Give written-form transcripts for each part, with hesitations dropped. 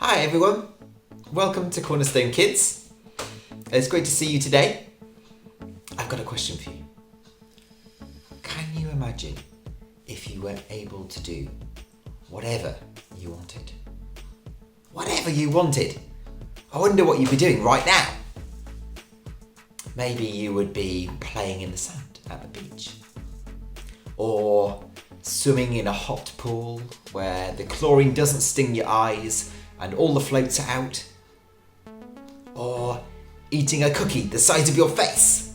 Hi everyone, welcome to Cornerstone Kids. It's great to see you today. I've got a question for you. Can you imagine if you were able to do whatever you wanted? Whatever you wanted. I wonder what you'd be doing right now. Maybe you would be playing in the sand at the beach, or swimming in a hot pool where the chlorine doesn't sting your eyes and all the floats are out, or eating a cookie the size of your face,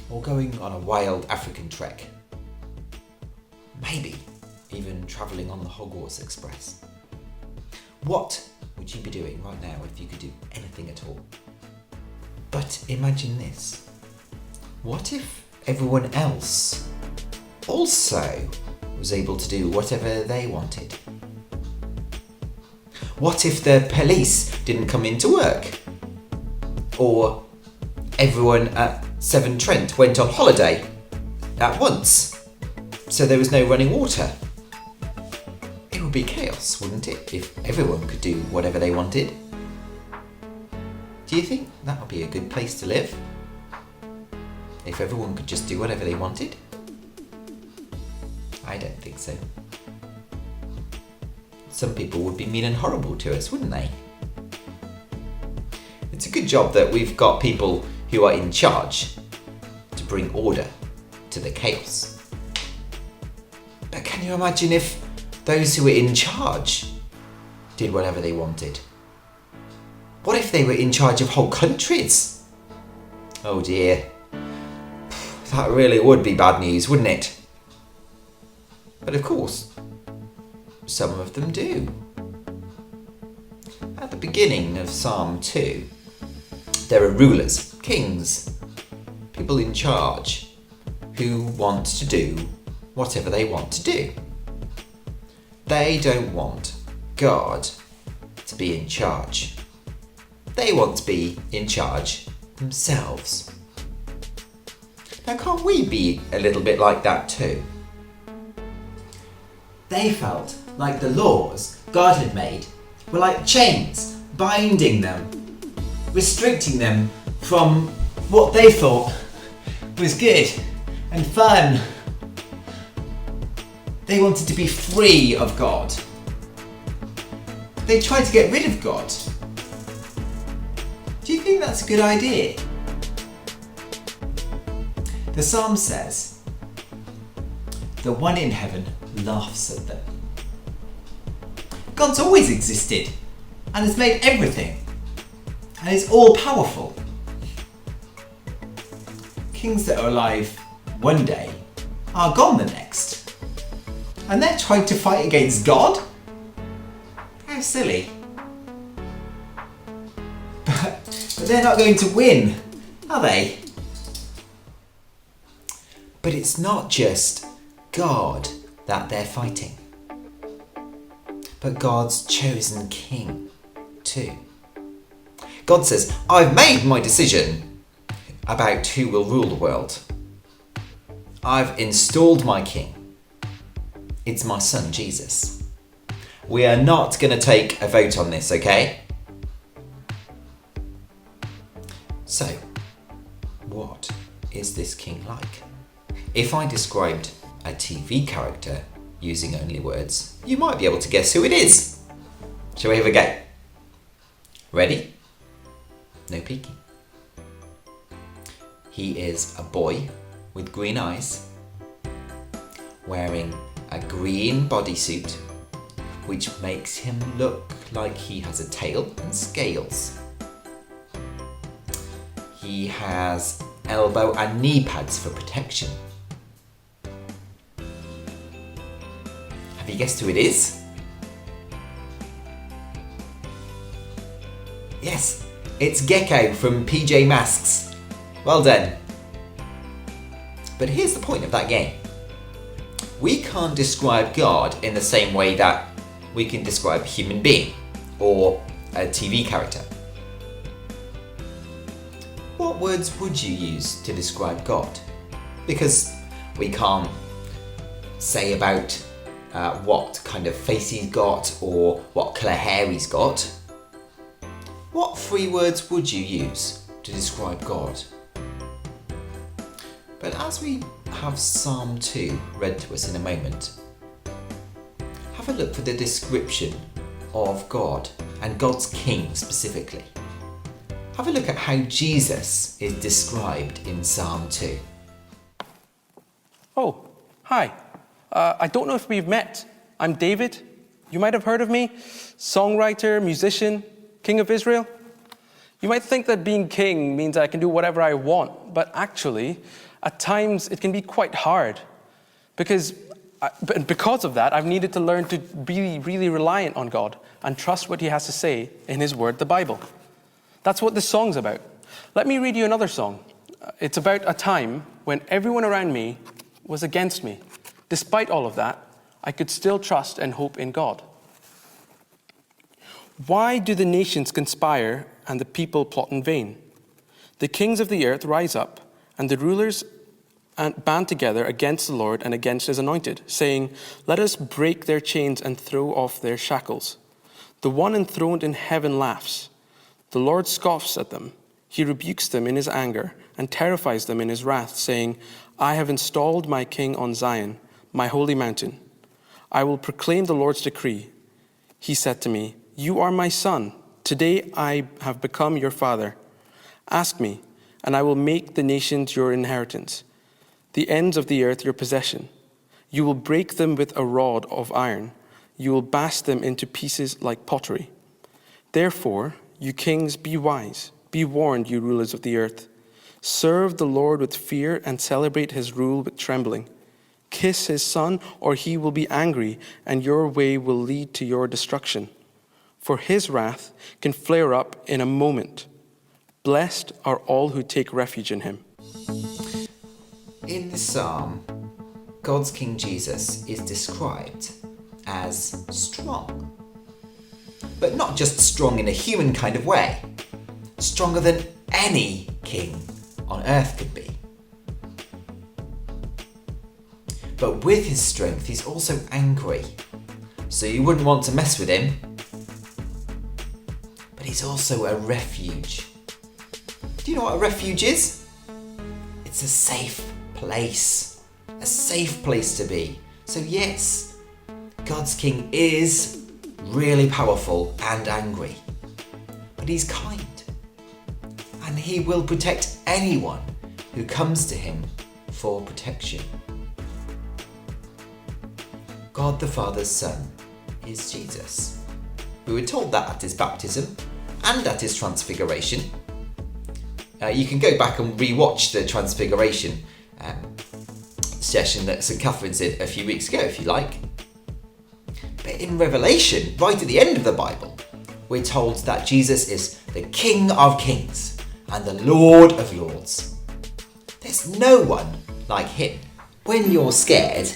or going on a wild African trek, maybe even travelling on the Hogwarts Express. What would you be doing right now if you could do anything at all? But imagine this. What if everyone else also was able to do whatever they wanted? What if the police didn't come into work? Or everyone at Severn Trent went on holiday at once, so there was no running water? It would be chaos, wouldn't it, if everyone could do whatever they wanted? Do you think that would be a good place to live? If everyone could just do whatever they wanted? I don't think so. Some people would be mean and horrible to us, wouldn't they? It's a good job that we've got people who are in charge to bring order to the chaos. But can you imagine if those who were in charge did whatever they wanted? What if they were in charge of whole countries? Oh dear. That really would be bad news, wouldn't it? But of course, some of them do. At the beginning of Psalm 2, there are rulers, kings, people in charge who want to do whatever they want to do. They don't want God to be in charge. They want to be in charge themselves. Now, can't we be a little bit like that too? They felt like the laws God had made were like chains, binding them, restricting them from what they thought was good and fun. They wanted to be free of God. They tried to get rid of God. Do you think that's a good idea? The Psalm says, "The one in heaven laughs at them." God's always existed and has made everything and is all powerful. Kings that are alive one day are gone the next, and they're trying to fight against God? How silly. But they're not going to win, are they? But it's not just God that they're fighting, but God's chosen king too. God says, "I've made my decision about who will rule the world. I've installed my king. It's my son, Jesus. We are not going to take a vote on this, okay?" So, what is this king like? If I described a TV character using only words, you might be able to guess who it is. Shall we have a go? Ready? No peeking. He is a boy with green eyes, wearing a green bodysuit, which makes him look like he has a tail and scales. He has elbow and knee pads for protection. Have you guessed who it is? Yes, it's Gecko from PJ Masks. Well done. But here's the point of that game. We can't describe God in the same way that we can describe a human being or a TV character. What words would you use to describe God? Because we can't say about what kind of face he's got or what colour hair he's got, what 3 words would you use to describe God? But as we have Psalm 2 read to us in a moment, have a look for the description of God and God's King specifically. Have a look at how Jesus is described in Psalm 2. Oh, hi. I don't know if we've met. I'm David. You might have heard of me. Songwriter, musician, King of Israel. You might think that being king means I can do whatever I want, but actually, at times it can be quite hard. Because of that, I've needed to learn to be really reliant on God and trust what he has to say in his word, the Bible. That's what this song's about. Let me read you another song. It's about a time when everyone around me was against me. Despite all of that, I could still trust and hope in God. Why do the nations conspire and the people plot in vain? The kings of the earth rise up, and the rulers band together against the Lord and against his anointed, saying, "Let us break their chains and throw off their shackles." The one enthroned in heaven laughs. The Lord scoffs at them. He rebukes them in his anger and terrifies them in his wrath, saying, "I have installed my king on Zion, my holy mountain. I will proclaim the Lord's decree. He said to me, 'You are my son. Today I have become your father. Ask me, and I will make the nations your inheritance, the ends of the earth your possession. You will break them with a rod of iron. You will bash them into pieces like pottery.' Therefore, you kings, be wise. Be warned, you rulers of the earth. Serve the Lord with fear and celebrate his rule with trembling. Kiss his son, or he will be angry, and your way will lead to your destruction. For his wrath can flare up in a moment. Blessed are all who take refuge in him." In this psalm, God's King Jesus is described as strong. But not just strong in a human kind of way. Stronger than any king on earth could be. But with his strength, he's also angry. So you wouldn't want to mess with him. But he's also a refuge. Do you know what a refuge is? It's a safe place. A safe place to be. So yes, God's King is really powerful and angry. But he's kind. And he will protect anyone who comes to him for protection. God the Father's Son is Jesus. We were told that at his baptism and at his transfiguration. You can go back and re-watch the transfiguration session that St. Catherine's did a few weeks ago if you like. But in Revelation, right at the end of the Bible, we're told that Jesus is the King of Kings and the Lord of Lords. There's no one like him. When you're scared,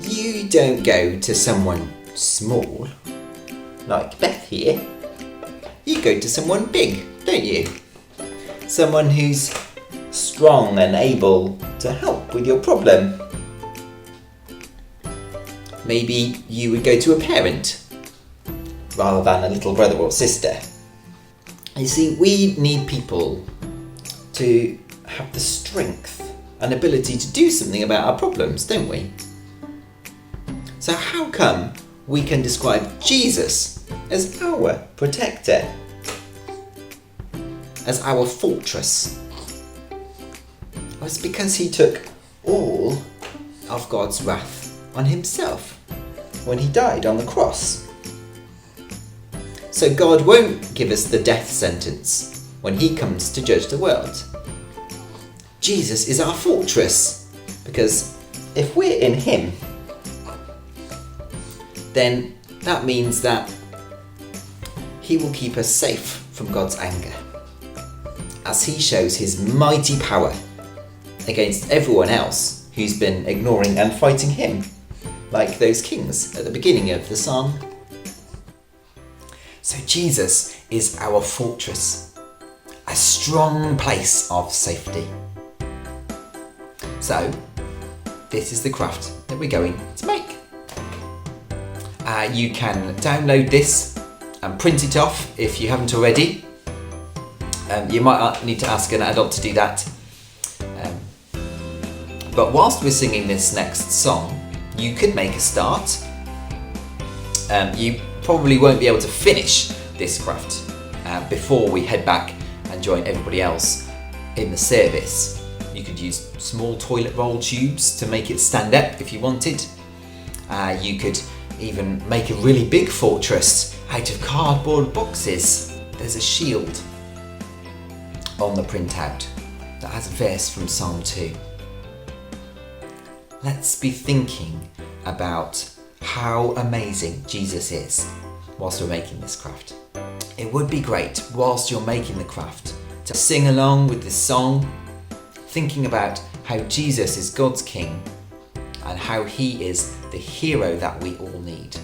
you don't go to someone small, like Beth here. You go to someone big, don't you? Someone who's strong and able to help with your problem. Maybe you would go to a parent rather than a little brother or sister. You see, we need people to have the strength and ability to do something about our problems, don't we? So how come we can describe Jesus as our protector, as our fortress? Well, it's because he took all of God's wrath on himself when he died on the cross. So God won't give us the death sentence when he comes to judge the world. Jesus is our fortress, because if we're in him, then that means that he will keep us safe from God's anger, as he shows his mighty power against everyone else who's been ignoring and fighting him, like those kings at the beginning of the psalm. So Jesus is our fortress, a strong place of safety. So this is the craft that we're going to make. You can download this and print it off if you haven't already. You might need to ask an adult to do that. But whilst we're singing this next song, you could make a start. You probably won't be able to finish this craft before we head back and join everybody else in the service. You could use small toilet roll tubes to make it stand up if you wanted. You could even make a really big fortress out of cardboard boxes. There's a shield on the printout that has a verse from Psalm 2. Let's be thinking about how amazing Jesus is whilst we're making this craft. It would be great whilst you're making the craft to sing along with this song, thinking about how Jesus is God's King and how he is the hero that we all need.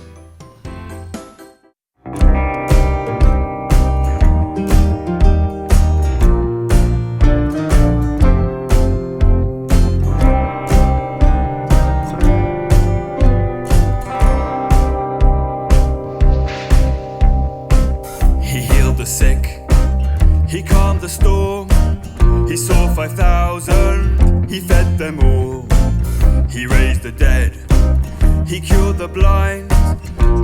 He calmed the storm, he saw 5,000, he fed them all. He raised the dead, he cured the blind,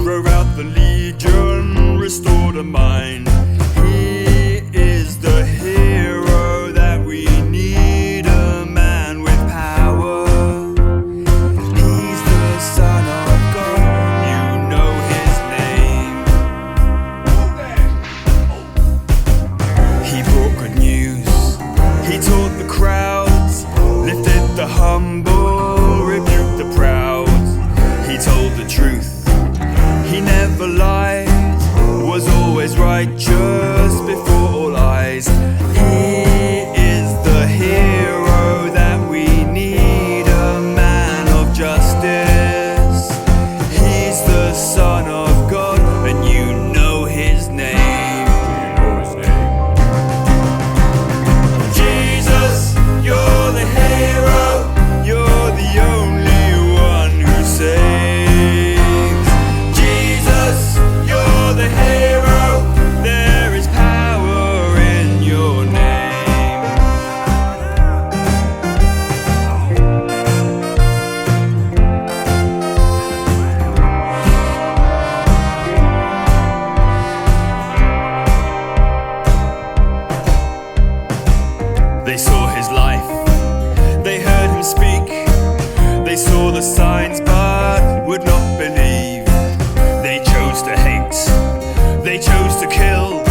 drove out the legion, restored a mind. He is the hero that we need, a man with power. He's the Son of God, you know his name. He brought good news, he taught the crowds, lifted the humble, rebuked the proud. He told the truth, he never lied, was always righteous before all eyes. He is the hero that we need, a man of justice. He's the Son of God, and you know his name. Jesus, you're the hero, you're the only one who saves. Jesus, you're the hero, there is power in your name. They saw his life, they heard him speak, they saw the signs but would not believe. They chose to hate, they chose to kill.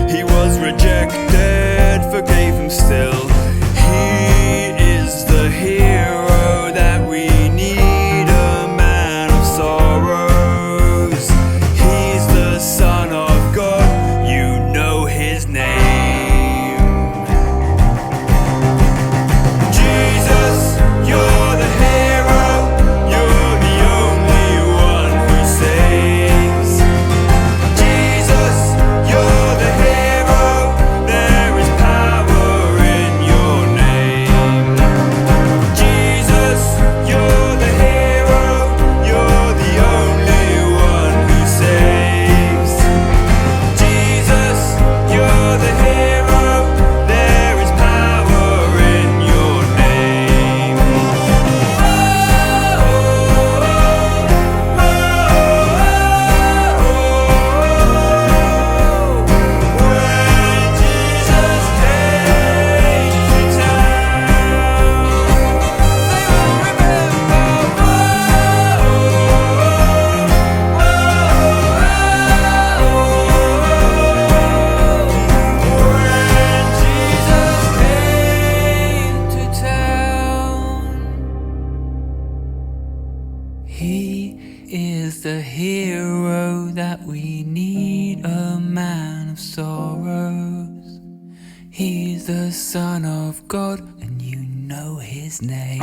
He was rejected, forgave him still. He is the hero that we need, a man of sorrows. He's the Son of God, you know his name. Jesus, you're the hero, you're the only one who saves. Jesus, you're the hero, there is power in your name. Jesus, you're the hero, you're the only one who saves. Jesus, you're the hero, there is power in your name. When Jesus came to town, they will when Jesus came to town. He is the hero that we need, a man of sorrows. He's the Son of God, and you know his name.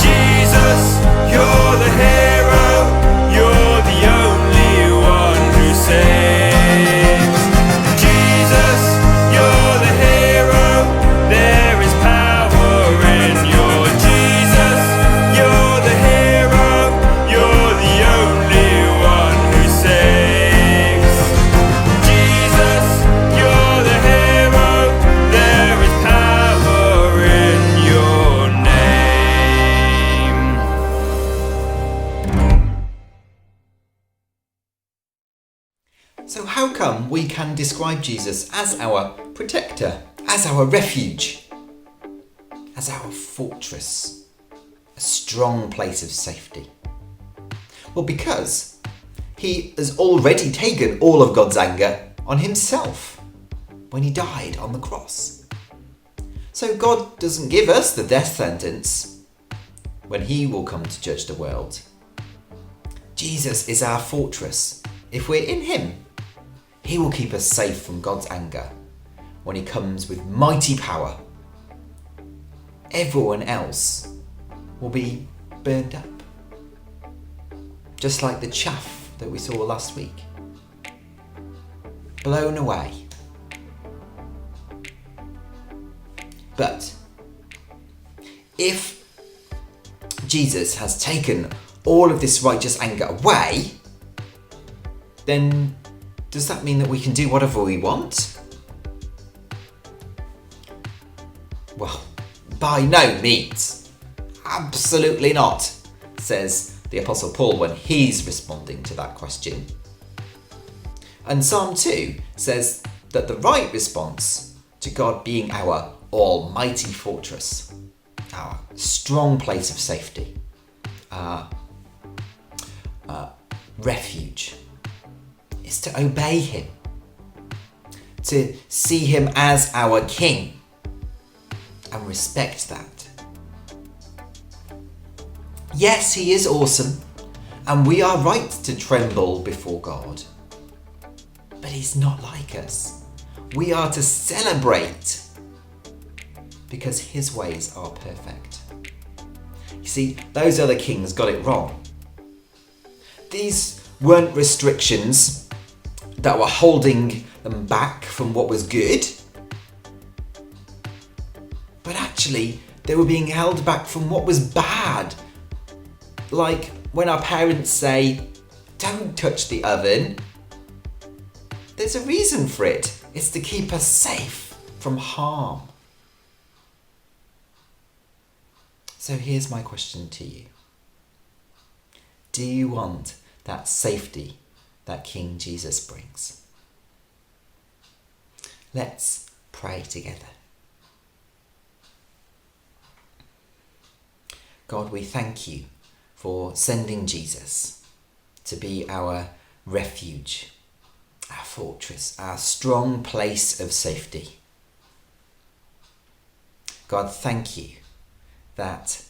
Jesus, you're the hero, you're the only one who saves. can describe Jesus as our protector, as our refuge, as our fortress, a strong place of safety? Well, because he has already taken all of God's anger on himself when he died on the cross. So God doesn't give us the death sentence when he will come to judge the world. Jesus is our fortress. If we're in him, he will keep us safe from God's anger when he comes with mighty power. Everyone else will be burned up, just like the chaff that we saw last week. Blown away. But if Jesus has taken all of this righteous anger away, then does that mean that we can do whatever we want? Well, by no means. Absolutely not, says the Apostle Paul when he's responding to that question. And Psalm 2 says that the right response to God being our almighty fortress, our strong place of safety, our refuge, is to obey him, to see him as our king and respect that. Yes, he is awesome, and we are right to tremble before God. But he's not like us. We are to celebrate because his ways are perfect. You see, those other kings got it wrong. These weren't restrictions that were holding them back from what was good, but actually they were being held back from what was bad. Like when our parents say, "Don't touch the oven," there's a reason for it. It's to keep us safe from harm. So here's my question to you. Do you want that safety that King Jesus brings? Let's pray together. God, we thank you for sending Jesus to be our refuge, our fortress, our strong place of safety. God, thank you that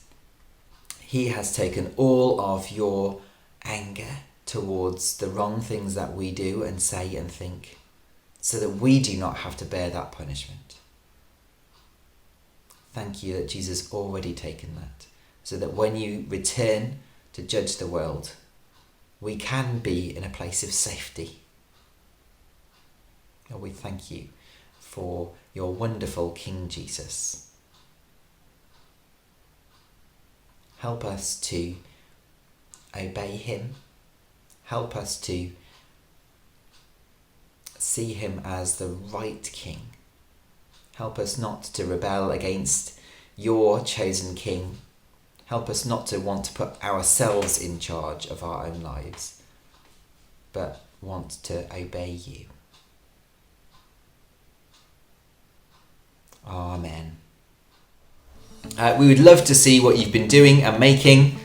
he has taken all of your anger towards the wrong things that we do and say and think, so that we do not have to bear that punishment. Thank you that Jesus already taken that, so that when you return to judge the world, we can be in a place of safety. Lord, we thank you for your wonderful King Jesus. Help us to obey him. Help us to see him as the right King. Help us not to rebel against your chosen King. Help us not to want to put ourselves in charge of our own lives, but want to obey you. Amen. We would love to see what you've been doing and making,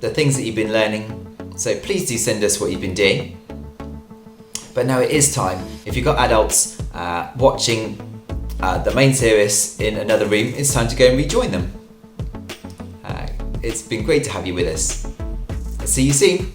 the things that you've been learning. So please do send us what you've been doing. But now it is time. If you've got adults watching the main service in another room, it's time to go and rejoin them. It's been great to have you with us. I'll see you soon.